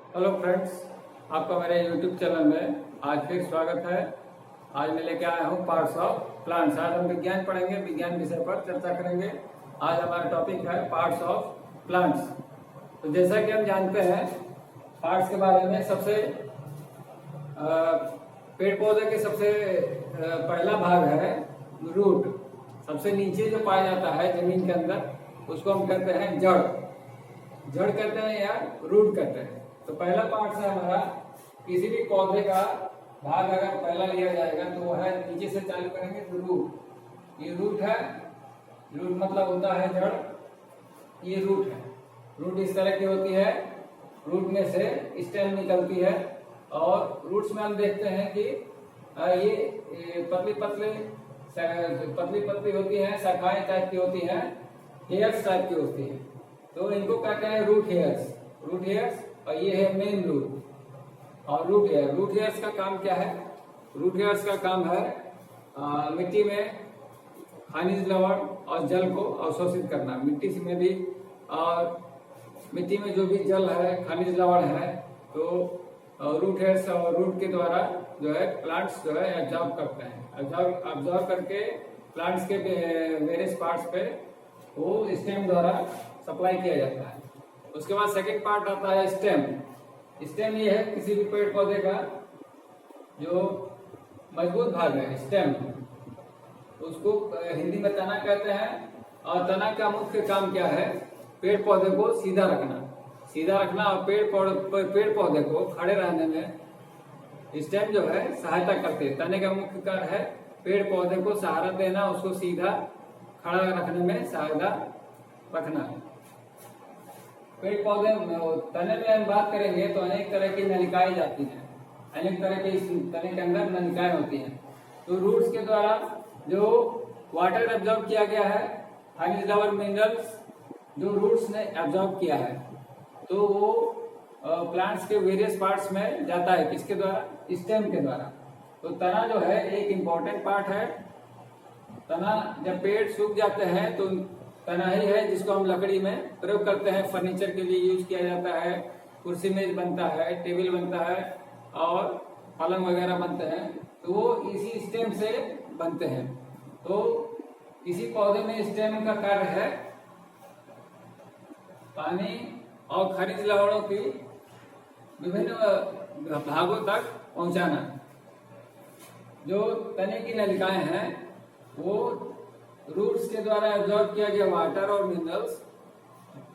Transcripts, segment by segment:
Hello friends, आपका मेरे YouTube channel में आज फिर स्वागत है। आज मैं लेके आया हूँ पार्ट्स ऑफ प्लांट्स। आज हम विज्ञान पढ़ेंगे, विज्ञान विषय पर चर्चा करेंगे। आज हमारा टॉपिक है पार्ट्स ऑफ प्लांट्स। तो जैसा कि हम जानते हैं पार्ट्स के बारे में, सबसे पेड़ पौधे के सबसे पहला भाग है रूट। सबसे नीचे जो पाया जाता है जमीन के अंदर उसको हम कहते हैं जड़। जड़ कहते हैं या रूट कहते हैं। तो पहला पार्ट है हमारा, किसी भी पौधे का भाग अगर पहला लिया जाएगा तो वो है, नीचे से चालू करेंगे तो रूट। ये रूट है। रूट मतलब होता है जड़। ये रूट है। रूट इस तरह की होती है। रूट में से स्टेम निकलती है और रूट्स में हम देखते हैं कि ये पतली पतली होती है, शाखाएं टाइप की होती हैं, हेयर्स टाइप की होती है। तो इनको कहते हैं रूट हेयर्स। रूट हेयर्स, और ये है मेन रूट। और रूट हेयर्स का काम क्या है? रूट हेयर्स का काम है मिट्टी में खनिज लवण और जल को अवशोषित करना। मिट्टी में भी और मिट्टी में जो भी जल है, खनिज लवण है, तो रूट हेयर्स और रूट के द्वारा जो है प्लांट्स जो है एब्जॉर्ब करते हैं। एब्जॉर्ब करके प्लांट्स के वेरियस पार्ट्स पे वो स्टेम द्वारा सप्लाई किया जाता है। उसके बाद सेकंड पार्ट आता है स्टेम। स्टेम ये है किसी भी पेड़ पौधे का जो मजबूत भाग है, स्टेम। उसको हिंदी में तना कहते हैं। और तना का मुख्य काम क्या है? पेड़ पौधे को सीधा रखना और पेड़ पौधे को खड़े रहने में स्टेम जो है सहायता करते हैं। तने का मुख्य कार्य है पेड़ पौधे को सहारा देना, उसको सीधा खड़ा रखने में सहायता रखना। पेड़ पौधे तने में हम बात करेंगे तो अनेक तरह की नलिकाएं जाती हैं। अनेक तरह के इस तने के अंदर नलिकाएं होती हैं। तो रूट्स के द्वारा जो वाटर एब्जॉर्ब किया गया है, खनिज लवण मिनरल्स जो रूट्स ने एब्जॉर्ब किया है, तो वो प्लांट्स के वेरियस पार्ट्स में जाता है। किसके द्वारा? स्टेम के द्वारा। तो तना जो है एक इम्पोर्टेंट पार्ट है। तना जब पेड़ सूख जाते हैं तो तना ही है जिसको हम लकड़ी में प्रयोग करते हैं। फर्नीचर के लिए यूज किया जाता है, कुर्सी मेज बनता है, टेबल बनता है और पलंग वगैरह बनते हैं, तो वो इसी स्टेम से बनते हैं। तो किसी पौधे में स्टेम का कार्य है पानी और खनिज लवणों की विभिन्न भागों तक पहुंचाना। जो तने की नलिकाएं हैं वो रूट्स के द्वारा एब्जॉर्ब किया गया वाटर और मिनरल्स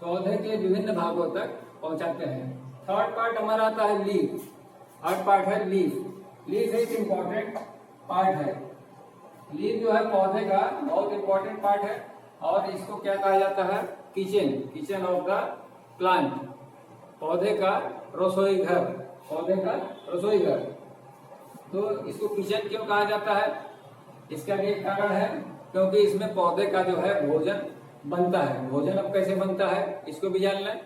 पौधे के विभिन्न भागों तक पहुंचाते हैं। थर्ड पार्ट हमारा आता है लीफ। थर्ड पार्ट है लीफ। लीफ एक इम्पोर्टेंट पार्ट है। लीफ जो है पौधे का बहुत इम्पोर्टेंट पार्ट है और इसको क्या कहा जाता है? Kitchen of the plant. पौधे का रसोई घर। पौधे का रसोई घर। तो इसको किचन क्यों कहा जाता है? इसका एक कारण है क्योंकि इसमें पौधे का जो है भोजन बनता है। भोजन अब कैसे बनता है इसको भी जान लें।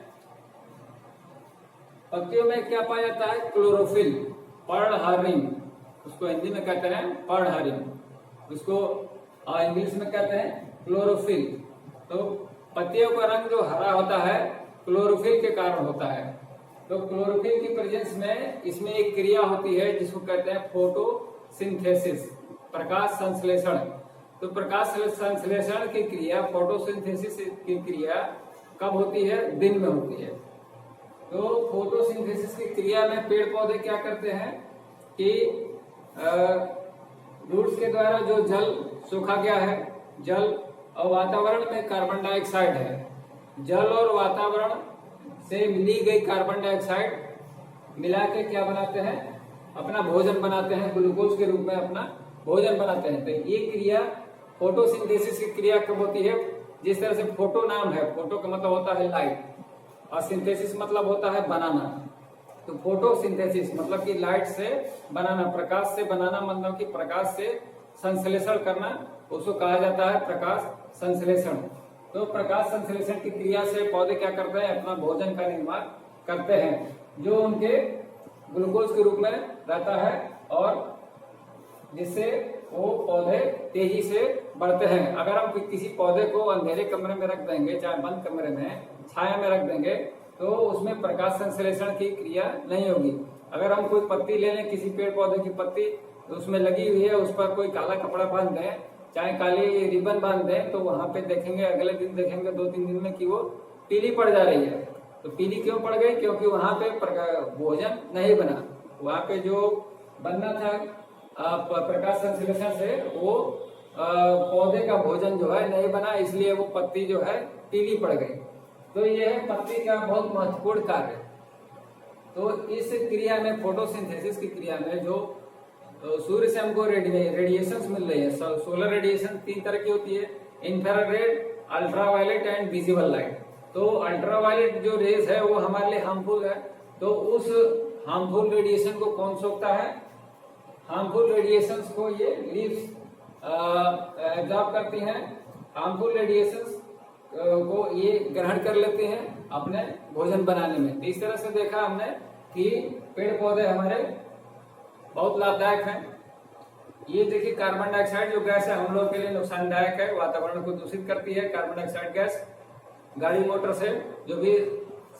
पत्तियों में क्या पाया जाता है? क्लोरोफिल, पर्णहरिम। उसको हिंदी में कहते हैं पर्णहरिम, उसको इंग्लिश में कहते हैं क्लोरोफिल। तो पत्तियों का रंग जो हरा होता है क्लोरोफिल के कारण होता है। तो क्लोरोफिल की प्रेजेंस में इसमें एक क्रिया होती है जिसको कहते हैं फोटोसिंथेसिस, प्रकाश संश्लेषण। तो प्रकाश संश्लेषण की क्रिया, फोटोसिंथेसिस की क्रिया कब होती है? दिन में होती है। तो फोटोसिंथेसिस की क्रिया में पेड़ पौधे क्या करते हैं कि रूट्स के द्वारा जो जल सूखा गया है, जल और वातावरण में कार्बन डाइऑक्साइड है, जल और वातावरण से मिली गई कार्बन डाइऑक्साइड मिला के क्या बनाते हैं? अपना भोजन बनाते हैं। ग्लूकोज के रूप में अपना भोजन बनाते हैं। तो ये क्रिया फोटोसिंथेसिस की क्रिया कब होती है? जिस तरह से फोटो नाम है, फोटो का मतलब होता है लाइट और सिंथेसिस मतलब होता है बनाना। तो फोटोसिंथेसिस मतलब कि लाइट से बनाना, प्रकाश से बनाना, मतलब कि प्रकाश से संश्लेषण करना, उसको कहा जाता है प्रकाश संश्लेषण। तो प्रकाश संश्लेषण की क्रिया से पौधे क्या करते हैं? अपना भोजन का निर्माण करते हैं जो उनके ग्लूकोज के रूप में रहता है और जिससे वो पौधे तेजी से बढ़ते हैं। अगर हम किसी पौधे को अंधेरे कमरे में रख देंगे, चाहे बंद कमरे में, छाया में रख देंगे, तो उसमें प्रकाश संश्लेषण की क्रिया नहीं होगी। अगर हम कोई पत्ती ले लें, किसी पेड़ पौधे की पत्ती, तो उसमें लगी हुई है, उस पर कोई काला कपड़ा बांध दें, चाहे काली रिबन बांध दें, तो वहां पे देखेंगे, अगले दिन देखेंगे 2-3 दिन में कि वो पीली पड़ जा रही है। तो पीली क्यों पड़ गई? क्योंकि वहां पे भोजन नहीं बना, वहां पे जो बनना था प्रकाश संश्लेषण से वो पौधे का भोजन जो है नहीं बना, इसलिए वो पत्ती जो है पीली पड़ गई। तो ये है पत्ती का बहुत महत्वपूर्ण कार्य। तो इस क्रिया में, फोटोसिंथेसिस की क्रिया में, जो सूर्य से हमको रेडिएशन मिल रही है, सोलर रेडिएशन 3 तरह की होती है, infrared, ultraviolet and visible light. तो अल्ट्रावायलेट जो रेज है वो हमारे लिए हार्मफुल है। तो उस हार्मफुल रेडिएशन को कौन सोखता है? हार्मफुल रेडिएशन को ये लीव्स एब्जॉर्ब करती हैं, हार्मफुल रेडिएशन को ये ग्रहण कर लेते हैं अपने भोजन बनाने में। तो इस तरह से देखा हमने कि पेड़ पौधे हमारे बहुत लाभदायक हैं। ये देखिए कार्बन डाइऑक्साइड जो गैस है हम लोग के लिए नुकसानदायक है, वातावरण को दूषित करती है। कार्बन डाइऑक्साइड गैस गाड़ी मोटर से, जो भी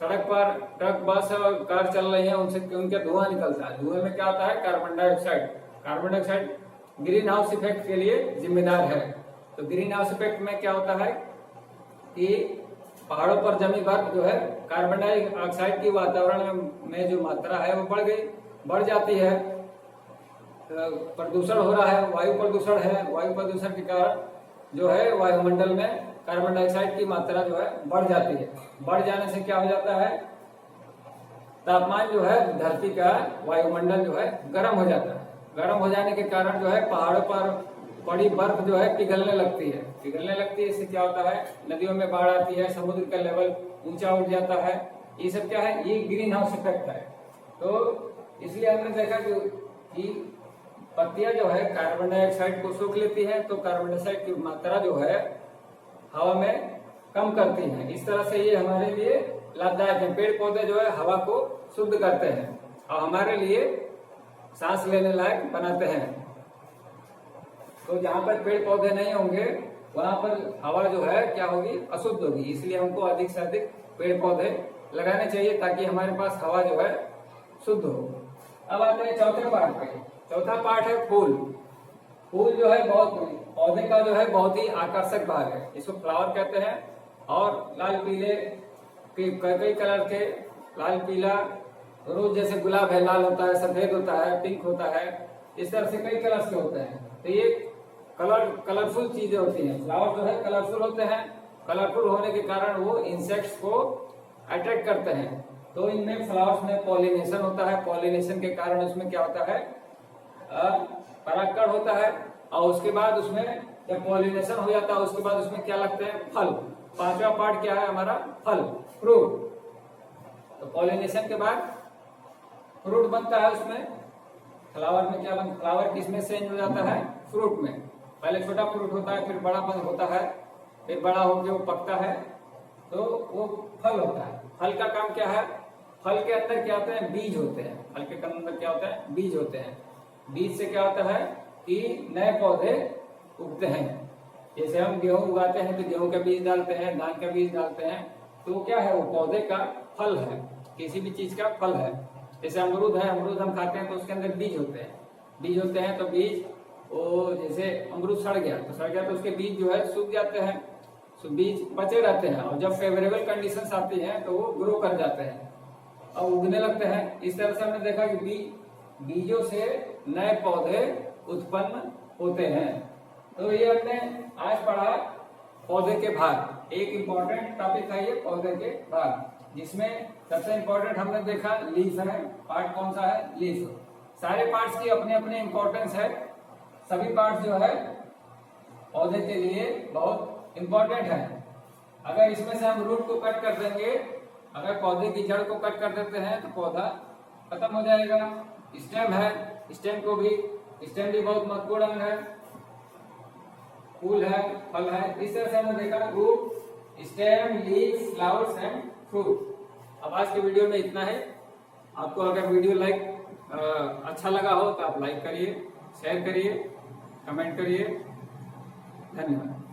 सड़क पर ट्रक, बस और कार चल रही है, उनके धुआं निकलता है। धुएं में क्या होता है? Carbon dioxide. Carbon dioxide green house effect के लिए जिम्मेदार है। तो ग्रीन हाउस इफेक्ट में क्या होता है कि पहाड़ों पर जमी बर्फ जो है, कार्बन डाइऑक्साइड की वातावरण में जो मात्रा है वो बढ़ जाती है। प्रदूषण हो रहा है, वायु प्रदूषण है। वायु प्रदूषण के कारण जो है वायुमंडल में कार्बन डाइऑक्साइड की मात्रा जो है बढ़ जाती है। बढ़ जाने से क्या हो जाता है? तापमान जो है धरती का, वायुमंडल जो है गर्म हो जाता है। गर्म हो जाने के कारण जो है पहाड़ों पर पड़ी बर्फ जो है पिघलने लगती है। इससे क्या होता है? नदियों में बाढ़ आती है, समुद्र का लेवल ऊंचा उठ जाता है। ये सब क्या है? ये ग्रीन हाउस इफेक्ट है। तो इसलिए हमने देखा कि पत्तियां जो है कार्बन डाइऑक्साइड को सोख लेती है, तो कार्बन डाइऑक्साइड की मात्रा जो है हवा में कम करती है। इस तरह से ये हमारे लिए लाभदायक है। पेड़ पौधे जो है हवा को शुद्ध करते हैं और हमारे लिए सांस लेने लायक बनाते हैं। तो जहाँ पर पेड़ पौधे नहीं होंगे वहां पर हवा जो है क्या होगी? अशुद्ध होगी। इसलिए हमको अधिक से अधिक पेड़ पौधे लगाने चाहिए ताकि हमारे पास हवा जो है शुद्ध हो। अब आते हैं चौथे पार्ट पे। चौथा पार्ट है फूल। फूल जो है पौधे का जो है बहुत ही आकर्षक भाग है। इसको फ्लावर कहते हैं। और लाल पीले कई कलर के, लाल पीला, रोज जैसे गुलाब है लाल होता है, सफेद होता है, पिंक होता है, इस तरह से कई कलर्स के होते हैं। तो ये कलरफुल चीजें होती हैं। फ्लावर जो है कलरफुल होते हैं। कलरफुल होने के कारण वो इंसेक्ट्स को अट्रैक्ट करते हैं। तो इनमें फ्लावर्स में पॉलिनेशन होता है। पॉलिनेशन के कारण उसमें क्या होता है? परागकण होता है। और उसके बाद उसमें जब पॉलिनेशन हो जाता है उसके बाद उसमें क्या लगते हैं? फल। 5वां पार्ट क्या है हमारा? फल, फ्रूट। तो पॉलिनेशन के बाद फ्रूट बनता है। उसमें फ्लावर में क्या बनता है? फ्लावर किसमें चेंज हो जाता है? फ्रूट में। पहले छोटा फ्रूट होता है, फिर बड़ा होता है, फिर बड़ा होकर वो पकता है, तो वो फल होता है। फल का काम क्या है? फल के अंदर क्या होते हैं? बीज होते हैं। फल के अंदर क्या होता है? बीज होते हैं। बीज से क्या होता है कि नए पौधे उगते हैं। जैसे हम गेहूं उगाते हैं तो गेहूं का बीज डालते हैं, धान का बीज डालते हैं, तो क्या है? वो पौधे का फल है, किसी भी चीज का फल है। जैसे अमरूद है, अमरूद हम खाते हैं तो उसके अंदर बीज होते हैं। बीज होते हैं तो बीज, वो जैसे अमरूद सड़ गया तो उसके बीज जो है सूख जाते हैं, तो बीज बचे रहते हैं। और जब फेवरेबल कंडीशंस आती हैं तो वो ग्रो कर जाते हैं और उगने लगते हैं। इस तरह से हमने देखा कि बीजों से नए पौधे उत्पन्न होते हैं। तो ये हमने आज पढ़ा पौधे के भाग। एक इम्पोर्टेंट टॉपिक है ये पौधे के भाग, जिसमें सबसे इम्पोर्टेंट हमने देखा लीफ है। पार्ट कौन सा है? लीफ। सारे पार्ट्स की अपने अपने इम्पोर्टेंस है। सभी पार्ट्स जो है पौधे के लिए बहुत इम्पोर्टेंट है। अगर इसमें से हम रूट को कट कर देंगे, अगर पौधे की जड़ को कट कर देते हैं तो पौधा खत्म हो जाएगा। स्टेम है, स्टेम भी बहुत महत्वपूर्ण अंग है। फूल है, फल है। इस तरह से हमने देखा root, stem, leaf, flowers and fruit. अब आज के वीडियो में इतना है। आपको अगर वीडियो अच्छा लगा हो तो आप लाइक करिए, शेयर करिए, कमेंट करिए। धन्यवाद।